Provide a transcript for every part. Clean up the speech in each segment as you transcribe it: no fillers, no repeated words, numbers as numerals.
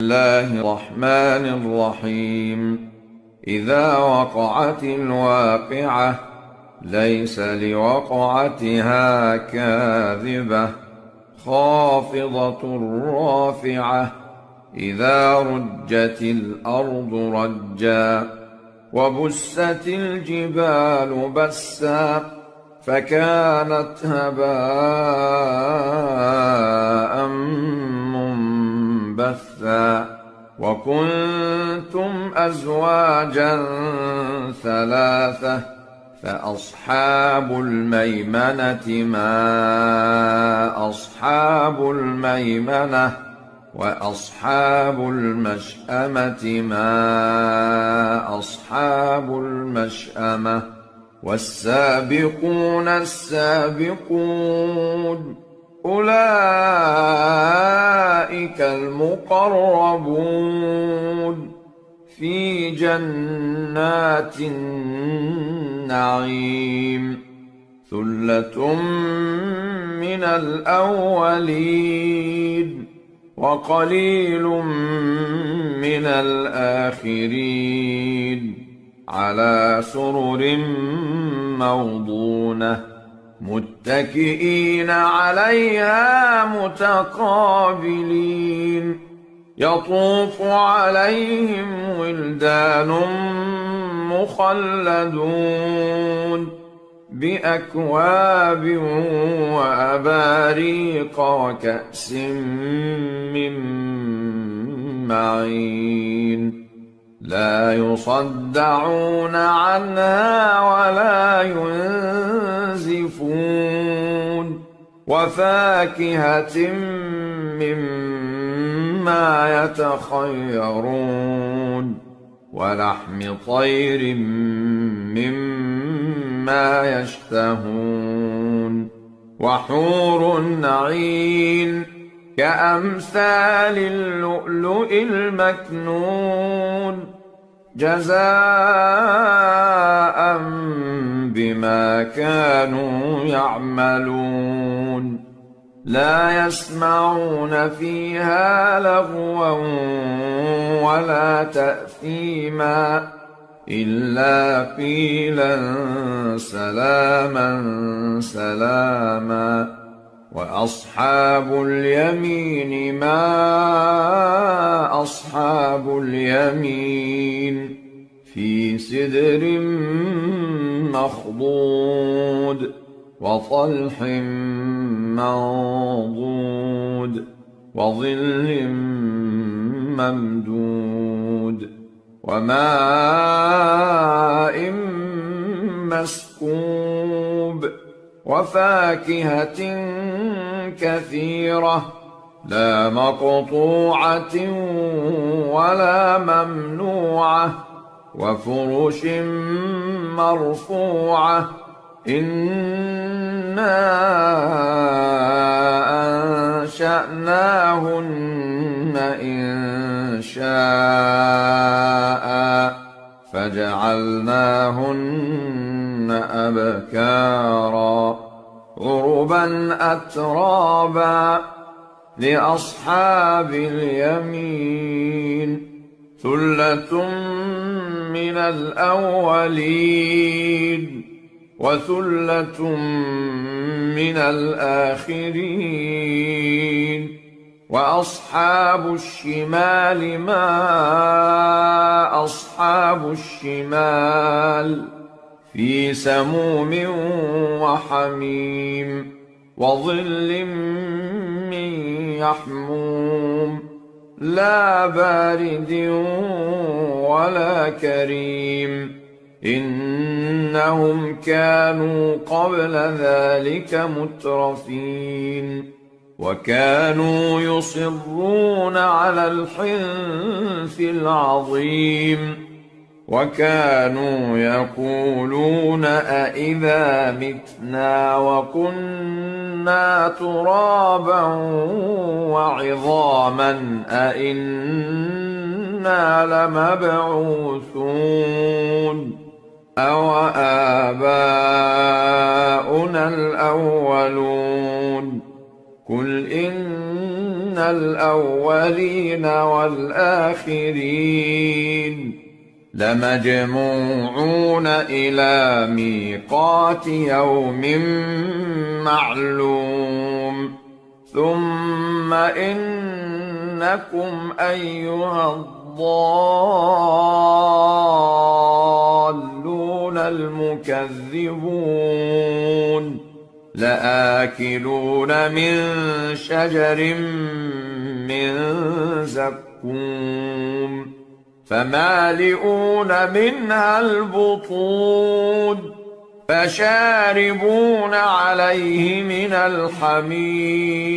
الله الرحمن الرحيم. إذا وقعت الواقعة ليس لوقعتها كاذبة خافضة رافعة إذا رجت الأرض رجا وبست الجبال بسا فكانت هباء منبثا وكنتم أزواجا ثلاثة فأصحاب الميمنة ما أصحاب الميمنة وأصحاب المشأمة ما أصحاب المشأمة والسابقون السابقون أولئك المقربون في جنات النعيم ثلة من الأولين وقليل من الآخرين على سرر موضونة متكئين عليها متقابلين يطوف عليهم ولدان مخلدون بأكواب وأباريق وكأس من معين لا يصدعون عنها ولا ينزفون وفاكهة مما يتخيرون ولحم طير مما يشتهون وحور عين كأمثال اللؤلؤ المكنون جزاء بما كانوا يعملون لا يسمعون فيها لغوا ولا تأثيما إلا قيلا سلاما سلاما وأصحاب اليمين ما أصحاب اليمين في سدر مخضود وطلح منضود وظل ممدود وماء مسكوب وفاكهة كثيرة لا مقطوعة ولا ممنوعة وفرش مرفوعة إنا أنشأناهن إنشاء فجعلناهن أبكارا عربا أترابا لأصحاب اليمين ثلة من الأولين وثلة من الآخرين وأصحاب الشمال ما أصحاب الشمال في سموم وحميم وظل من يحموم لا بارد ولا كريم إنهم كانوا قبل ذلك مترفين وكانوا يصرون على الحنث العظيم وكانوا يقولون أإذا متنا وكنا ترابا وعظاما أإنا لمبعوثون أو آباؤنا الأولون قل إن الأولين والآخرين لمجموعون إلى ميقات يوم معلوم ثم إنكم أيها الضالون المكذبون لآكلون من شجر من زقوم فمالئون منها البطون فشاربون عليه من الحميم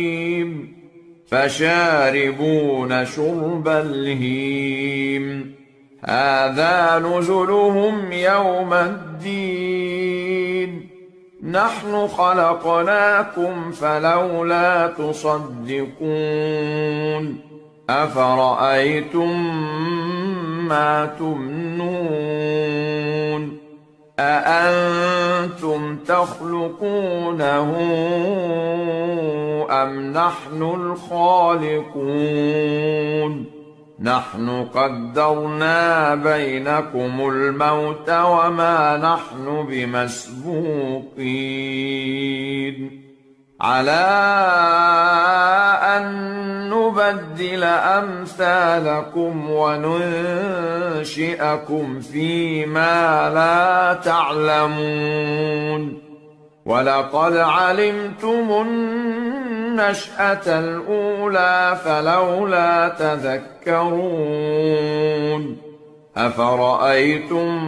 فشاربون شرب الهيم هذا نزلهم يوم الدين نحن خلقناكم فلولا تصدقون أفرأيتم ما تمنون أأنتم تخلقونه أم نحن الخالقون نحن قدرنا بينكم الموت وما نحن بمسبوقين على أن نبدل أمثالكم وننشئكم فيما لا تعلمون ولقد علمتم النشأة الأولى فلولا تذكرون أفرأيتم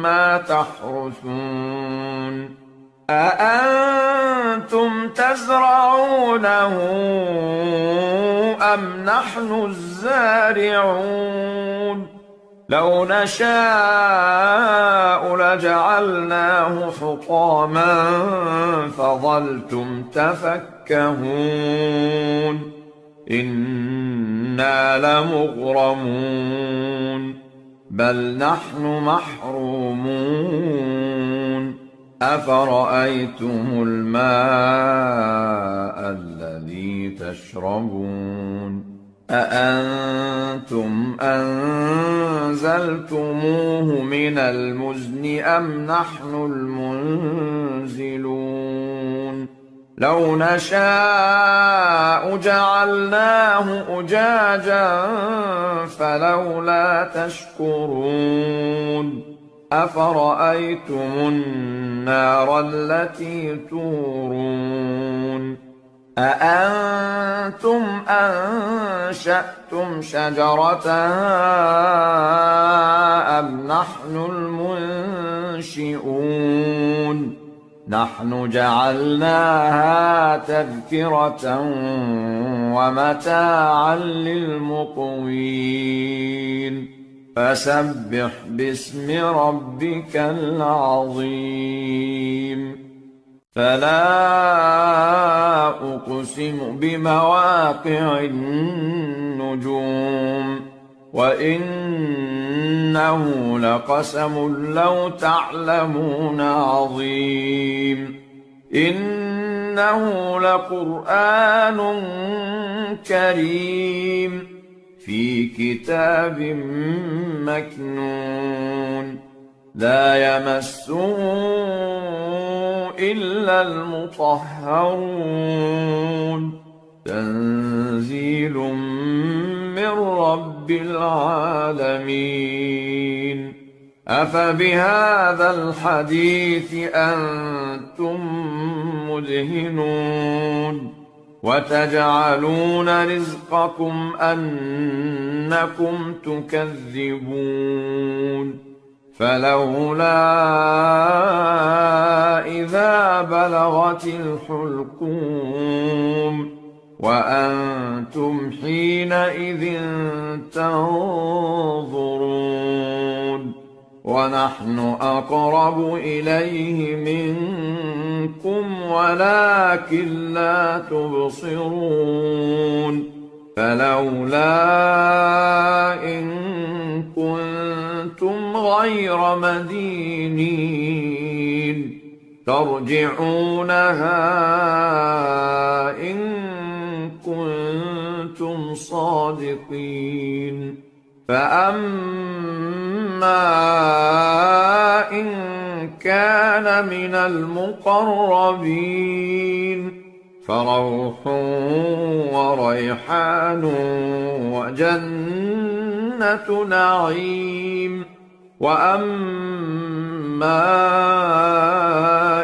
ما تحرثون أأنتم تزرعونه أم نحن الزارعون لو نشاء لجعلناه حطاما فظلتم تفكهون إنا لمغرمون بل نحن محرومون أفرأيتم الماء الذي تشربون أأنتم أنزلتموه من المزن أم نحن المنزلون لو نشاء جعلناه أجاجا فلولا تشكرون أفرأيتم النار التي تورون أأنتم أنشأتم شجرتها أم نحن المنشئون نحن جعلناها تذكرة ومتاعا للمقوين فسبح باسم ربك العظيم فلا أقسم بمواقع النجوم وإنه لقسم لو تعلمون عظيم إنه لقرآن كريم في كتاب مكنون لا يمسه إلا المطهرون تنزيل من رب العالمين أفبهذا الحديث أنتم مدهنون وتجعلون رزقكم أنكم تكذبون فلولا إذا بلغت الحلقوم وأنتم حينئذ تنظرون ونحن أقرب إليه منكم ولكن لا تبصرون فلولا إن كنتم غير مدينين ترجعونها إن كنتم الصادقين فأما إن كان من المقربين فروح وريحان وجنة نعيم وأما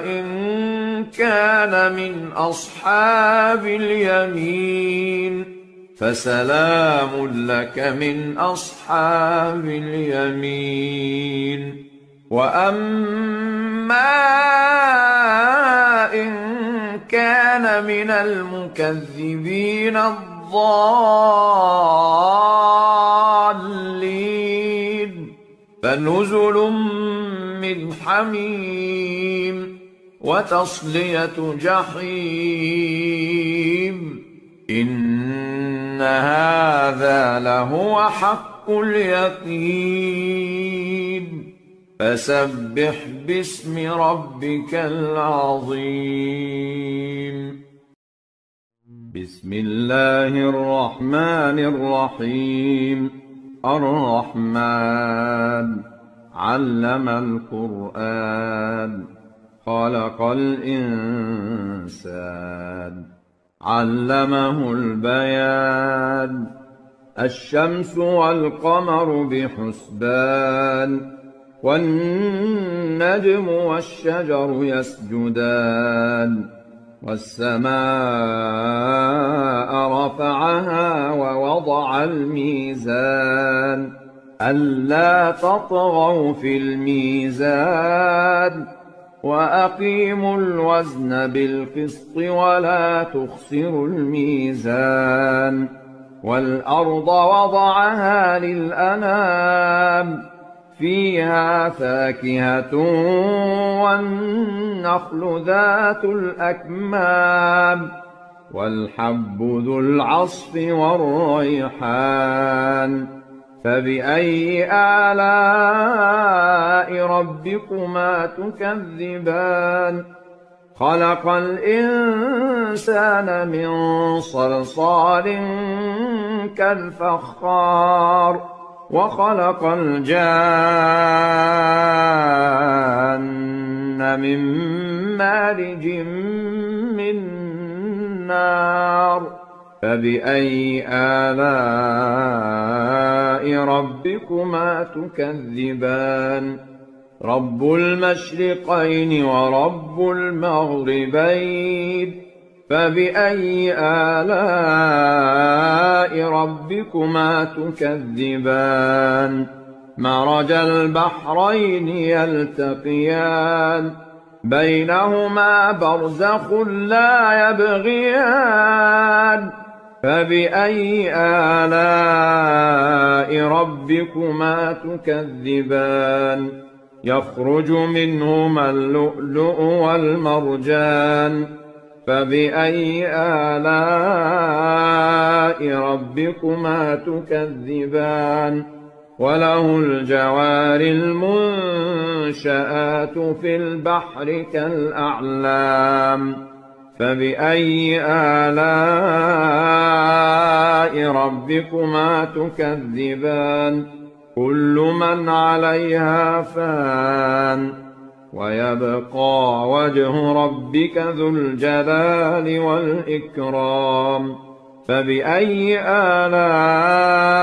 إن كان من أصحاب اليمين فسلام لك من أصحاب اليمين وأما إن كان من المكذبين الضالين فنزل من حميم وتصلية جحيم إن هذا لهو حق اليقين فسبح باسم ربك العظيم بسم الله الرحمن الرحيم الرحمن علم القرآن خلق الإنسان علمه البيان الشمس والقمر بحسبان والنجم والشجر يسجدان والسماء رفعها ووضع الميزان ألا تطغوا في الميزان وأقيموا الوزن بالقسط ولا تخسروا الميزان والأرض وضعها للأنام فيها فاكهة والنخل ذات الأكمام والحب ذو العصف والريحان فبأي آلاء ربكما تكذبان خلق الإنسان من صلصال كالفخار وخلق الجان من مارج من نار فبأي آلاء ربكما تكذبان رب المشرقين ورب المغربين فبأي آلاء ربكما تكذبان مرج البحرين يلتقيان بينهما برزخ لا يبغيان فبأي آلاء ربكما تكذبان يخرج منهما اللؤلؤ والمرجان فبأي آلاء ربكما تكذبان وله الجوار المنشآت في البحر كالأعلام فبأي آلاء ربكما تكذبان كل من عليها فان ويبقى وجه ربك ذو الجلال والإكرام فبأي آلاء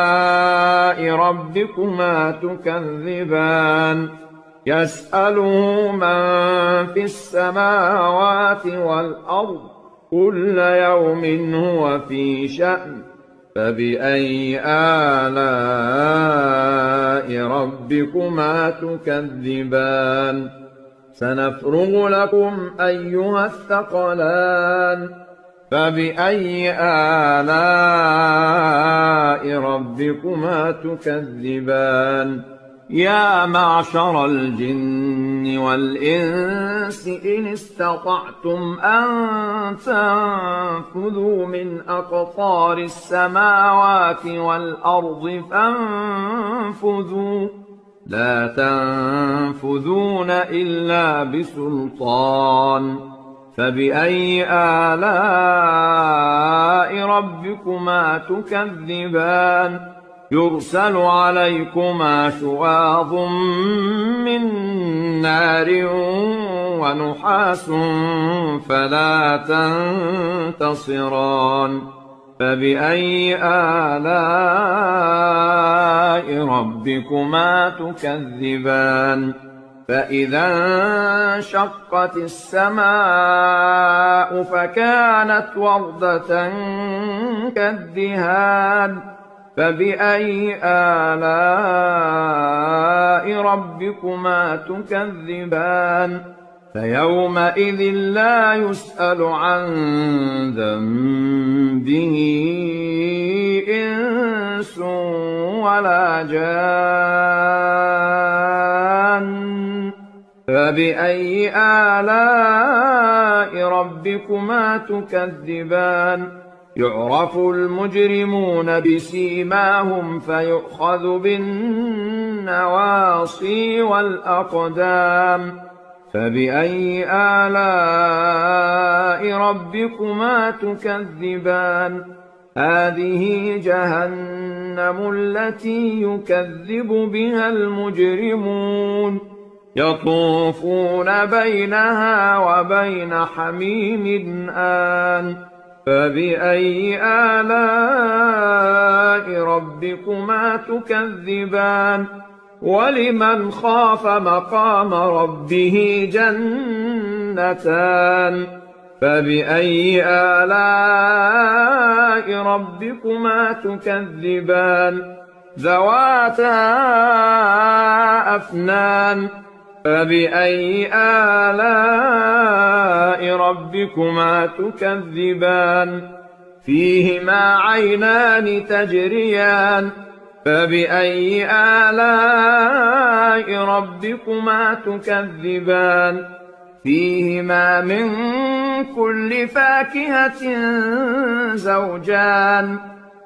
ربكما تكذبان يسأله من في السماوات والأرض كل يوم هو في شأن فبأي آلاء ربكما تكذبان سنفرغ لكم أيها الثقلان فبأي آلاء ربكما تكذبان يا معشر الجن والإنس إن استطعتم أن تنفذوا من أقطار السماوات والأرض فانفذوا لا تنفذون إلا بسلطان فبأي آلاء ربكما تكذبان يرسل عليكما شواظ من نار ونحاس فلا تنتصران فبأي آلاء ربكما تكذبان فإذا انشقت السماء فكانت وردة كالدهان فبأي آلاء ربكما تكذبان فيومئذ لا يسأل عن ذنبه إنس ولا جان فبأي آلاء ربكما تكذبان يعرف المجرمون بسيماهم فيؤخذ بالنواصي والأقدام فبأي آلاء ربكما تكذبان هذه جهنم التي يكذب بها المجرمون يطوفون بينها وبين حميم آن فبأي آلاء ربكما تكذبان ولمن خاف مقام ربه جنتان فبأي آلاء ربكما تكذبان ذواتا أفنان فبأي آلاء ربكما تكذبان فيهما عينان تجريان فبأي آلاء ربكما تكذبان فيهما من كل فاكهة زوجان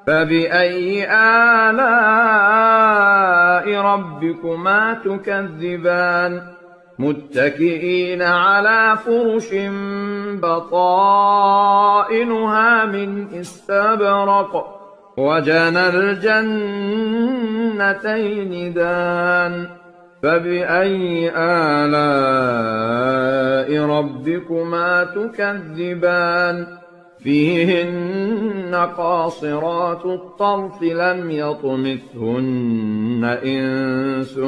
فبأي آلاء ربكما تكذبان متكئين على فرش بطائنها من استبرق وجنى الجنتين دان فبأي آلاء ربكما تكذبان فيهن قاصرات الطرف لم يطمثهن إنس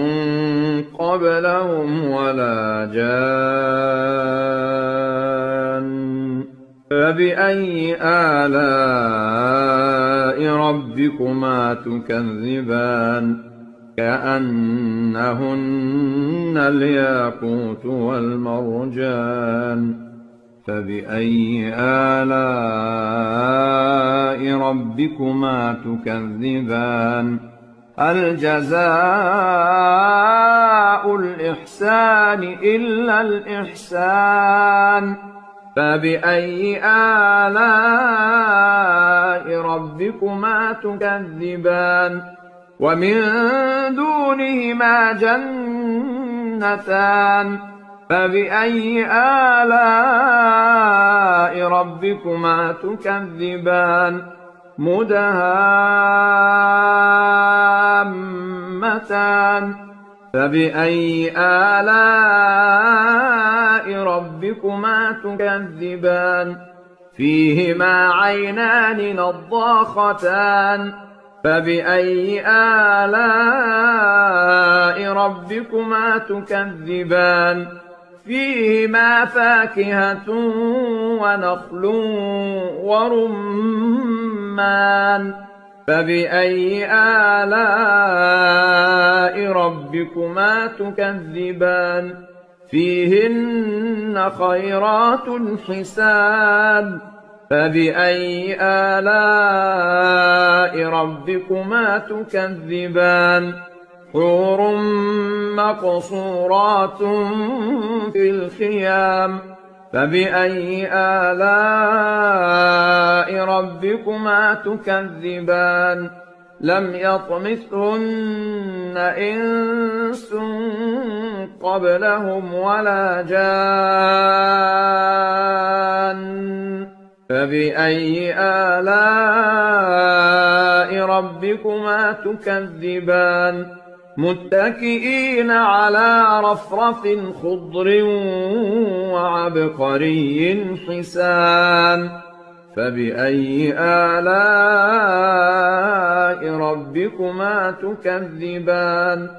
قبلهم ولا جان فبأي آلاء ربكما تكذبان كأنهن الياقوت والمرجان فبأي آلاء ربكما تكذبان هل جزاء الإحسان إلا الإحسان فبأي آلاء ربكما تكذبان ومن دونهما جنتان فبأي آلاء ربكما تكذبان مدهامتان فبأي آلاء ربكما تكذبان فيهما عينان نضاختان فبأي آلاء ربكما تكذبان فيهما فاكهة ونخل ورمان فبأي آلاء ربكما تكذبان فيهن خيرات حسان فبأي آلاء ربكما تكذبان حور مقصورات في الخيام فبأي آلاء ربكما تكذبان لم يطمثهن إنس قبلهم ولا جان فبأي آلاء ربكما تكذبان متكئين على رفرف خضر وعبقري حسان فبأي آلاء ربكما تكذبان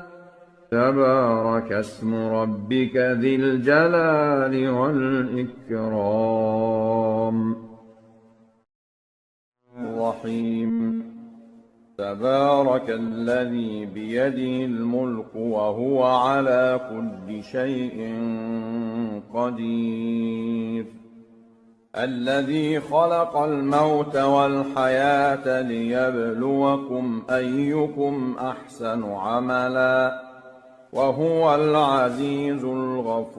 تبارك اسم ربك ذي الجلال والإكرام الرحيم تبارك الذي بيده الملك وهو على كل شيء قدير الذي خلق الموت والحياة ليبلوكم أيكم أحسن عملا وهو العزيز الغفور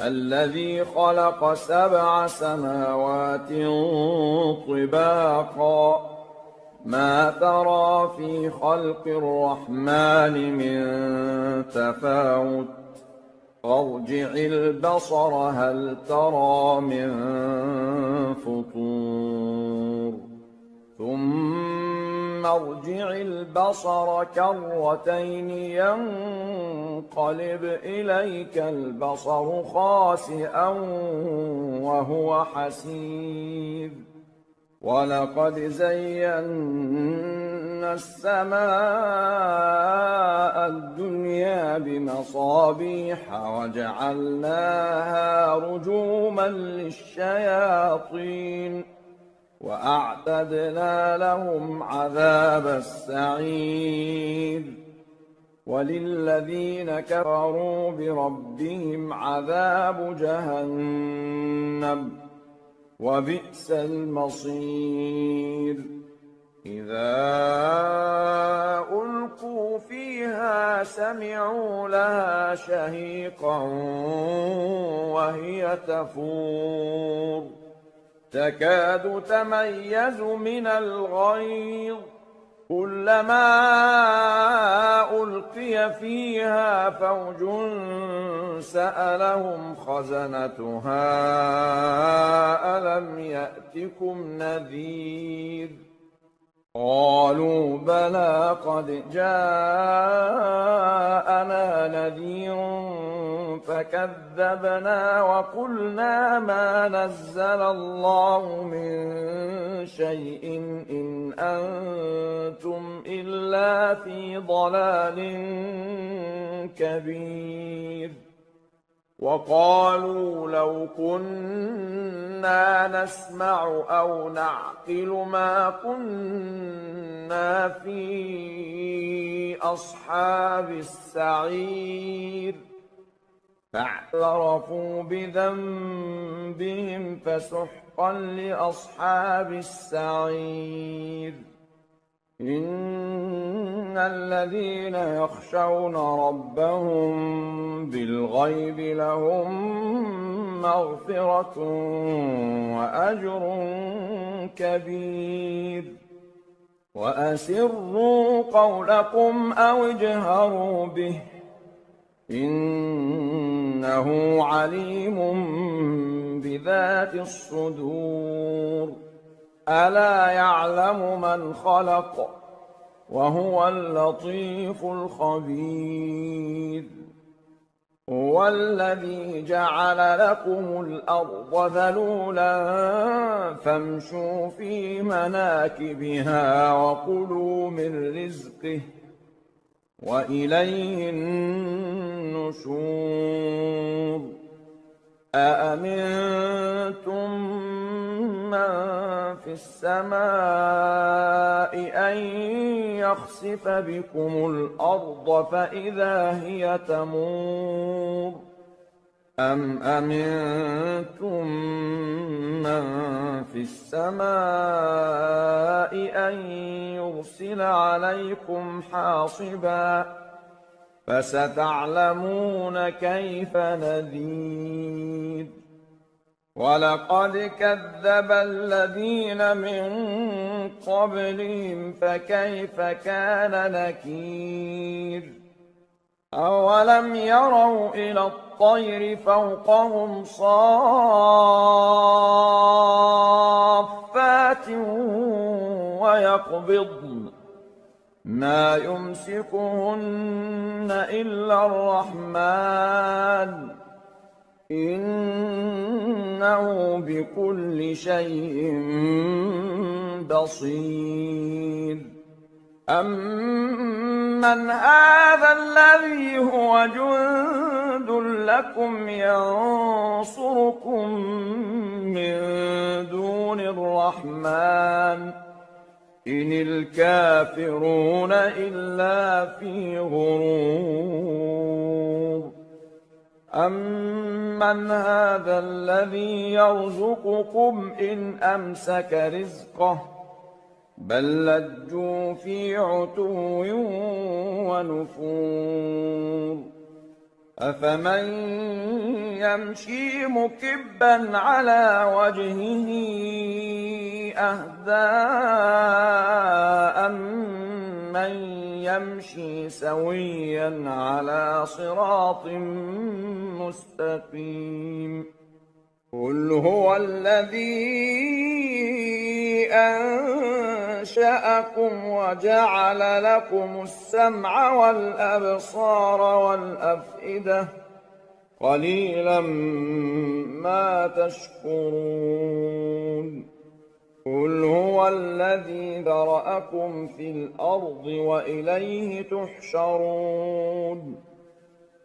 الذي خلق 7 سماوات طباقا ما ترى في خلق الرحمن من تفاوت فارجع البصر هل ترى من فطور ثم ارجع البصر كرتين ينقلب إليك البصر خاسئا وهو حسير ولقد زينا السماء الدنيا بمصابيح وجعلناها رجوما للشياطين وأعتدنا لهم عذاب السعير وللذين كفروا بربهم عذاب جهنم وبئس المصير إذا ألقوا فيها سمعوا لها شهيقا وهي تفور تكاد تميز من الغيظ كلما ألقي فيها فوج سألهم خزنتها ألم يأتكم نذير قالوا بلى قد جاءنا نذير فكذبنا وقلنا ما نزل الله من شيء إن أنتم إلا في ضلال كبير وقالوا لو كنا نسمع أو نعقل ما كنا في أصحاب السعير فاعترفوا بذنبهم فسحقا لأصحاب السعير إن الذين يخشون ربهم بالغيب لهم مغفرة وأجر كبير وأسروا قولكم أو اجهروا به إنه عليم بذات الصدور ألا يعلم من خلق وهو اللطيف الخبير هو الذي جعل لكم الأرض ذلولا فامشوا في مناكبها وكلوا من رزقه وإليه النشور أأمنتم من في السماء أن يخسف بكم الأرض فإذا هي تمور أم أمنتم من في السماء أن يرسل عليكم حاصبا فستعلمون كيف نذير ولقد كذب الذين من قبلهم فكيف كان نكير أولم يروا إلى الطير فوقهم صافات ويقبضن ما يمسكهن إلا الرحمن إنه بكل شيء بصير أمن هذا الذي هو جند لكم ينصركم من دون الرحمن إن الكافرون إلا في غرور أمن هذا الذي يرزقكم إن أمسك رزقه بل لجوا في عتو ونفور أفمن يمشي مكبا على وجهه أهدى أمن يمشي سويا على صراط مستقيم قل هو الذي أنشأكم وجعل لكم السمع والأبصار والأفئدة قليلا ما تشكرون قل هو الذي ذرأكم في الأرض وإليه تحشرون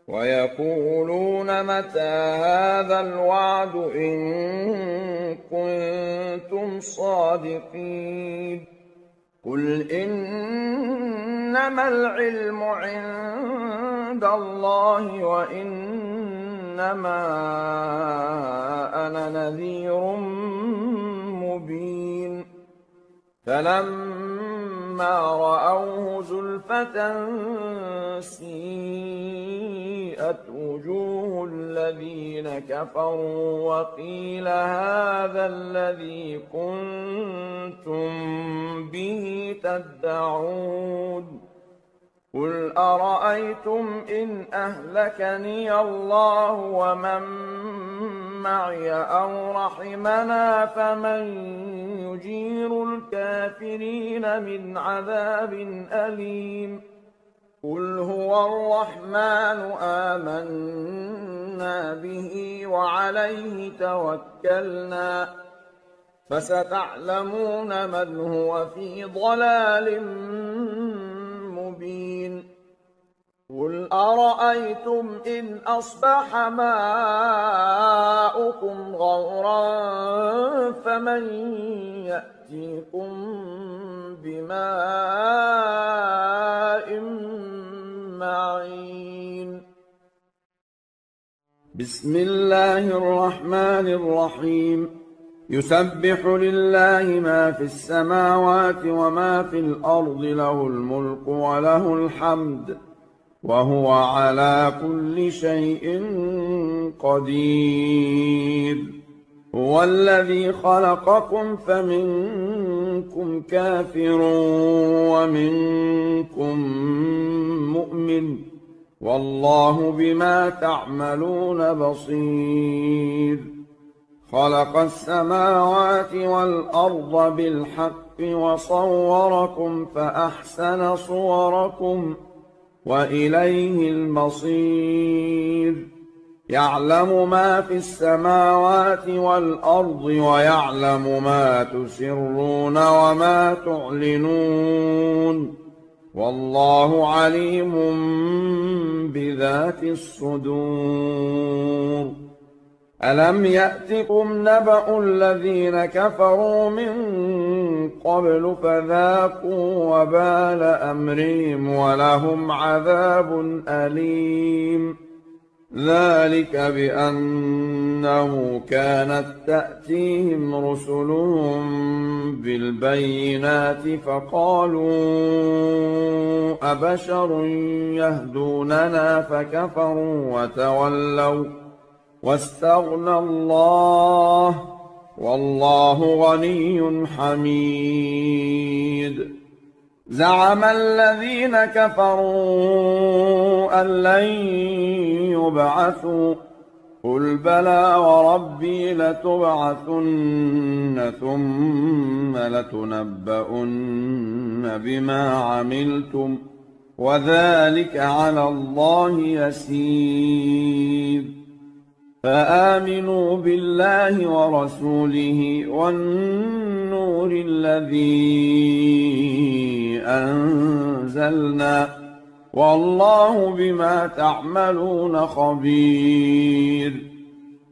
ويقولون متى هذا الوعد إن كنتم صادقين قل إنما العلم عند الله وإنما أنا نذير مبين فلما رأوه زلفة سيئت وجوه الذين كفروا وقيل هذا الذي كنتم به تدعون قل أرأيتم إن أهلكني الله ومن معي أو رحمنا فمن يجير الكافرين من عذاب أليم قل هو الرحمن آمنا به وعليه توكلنا فستعلمون من هو في ضلال مبين قل أرأيتم إن أصبح ماؤكم غورا فمن يأتيكم بماء معين بسم الله الرحمن الرحيم يسبح لله ما في السماوات وما في الأرض له الملك وله الحمد وهو على كل شيء قدير هو الذي خلقكم فمنكم كافر ومنكم مؤمن والله بما تعملون بصير خلق السماوات والأرض بالحق وصوركم فأحسن صوركم وإليه المصير يعلم ما في السماوات والأرض ويعلم ما تسرون وما تعلنون والله عليم بذات الصدور ألم يأتكم نبأ الذين كفروا من قبل فذاقوا وبال أمرهم ولهم عذاب أليم ذلك بأنه كانت تأتيهم رسلهم بالبينات فقالوا أبشر يهدوننا فكفروا واستغنى الله والله غني حميد. زعم الذين كفروا أن لن يبعثوا قل بلى وربي لتبعثن ثم لتنبؤن بما عملتم وذلك على الله يسير. فآمنوا بالله ورسوله والنور الذي أنزلنا والله بما تعملون خبير.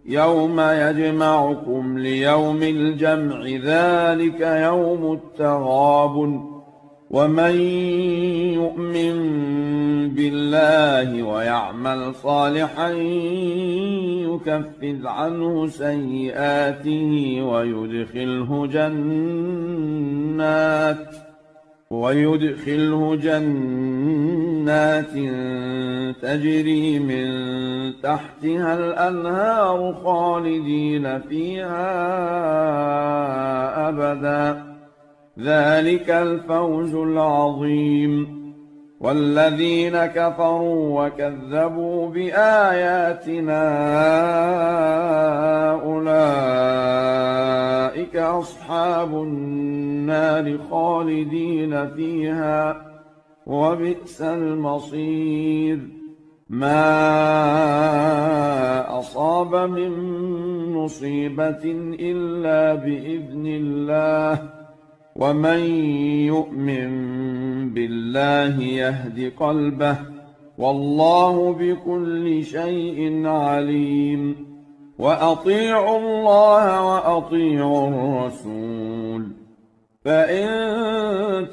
يوم يجمعكم ليوم الجمع ذلك يوم التغابن. ومن يؤمن بالله ويعمل صالحا يكفر عنه سيئاته ويدخله جنات تجري من تحتها الأنهار خالدين فيها أبدا ذلك الفوز العظيم. والذين كفروا وكذبوا بآياتنا أولئك أصحاب النار خالدين فيها وبئس المصير. ما أصاب من مصيبة إلا بإذن الله ومن يؤمن بالله يهد قلبه والله بكل شيء عليم. وأطيعوا الله وأطيعوا الرسول فإن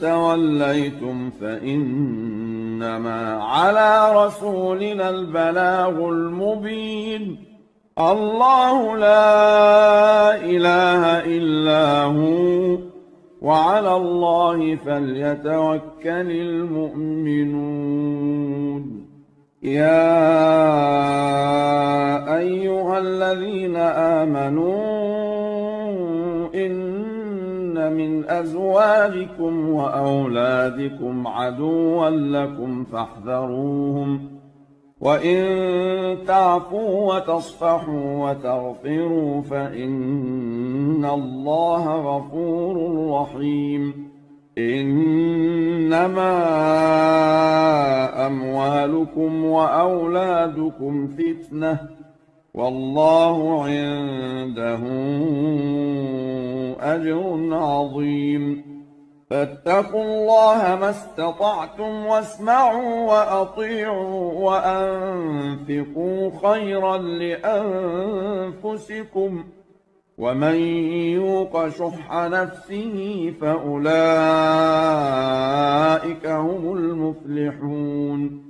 توليتم فإنما على رسولنا البلاغ المبين. الله لا إله إلا هو وعلى الله فليتوكل المؤمنون. يا أيها الذين آمنوا إن من أزواجكم وأولادكم عدوا لكم فاحذروهم وإن تعفوا وتصفحوا وتغفروا فإن الله غفور رحيم. إنما أموالكم وأولادكم فتنة والله عنده أجر عظيم. فاتقوا الله ما استطعتم واسمعوا وأطيعوا وأنفقوا خيرا لأنفسكم ومن يوق شح نفسه فأولئك هم المفلحون.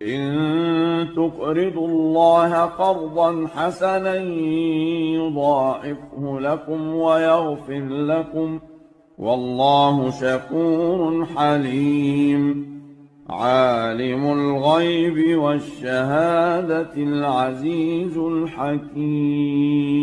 إن تقرضوا الله قرضا حسنا يضاعفه لكم ويغفر لكم والله شكور حليم. عالم الغيب والشهادة العزيز الحكيم.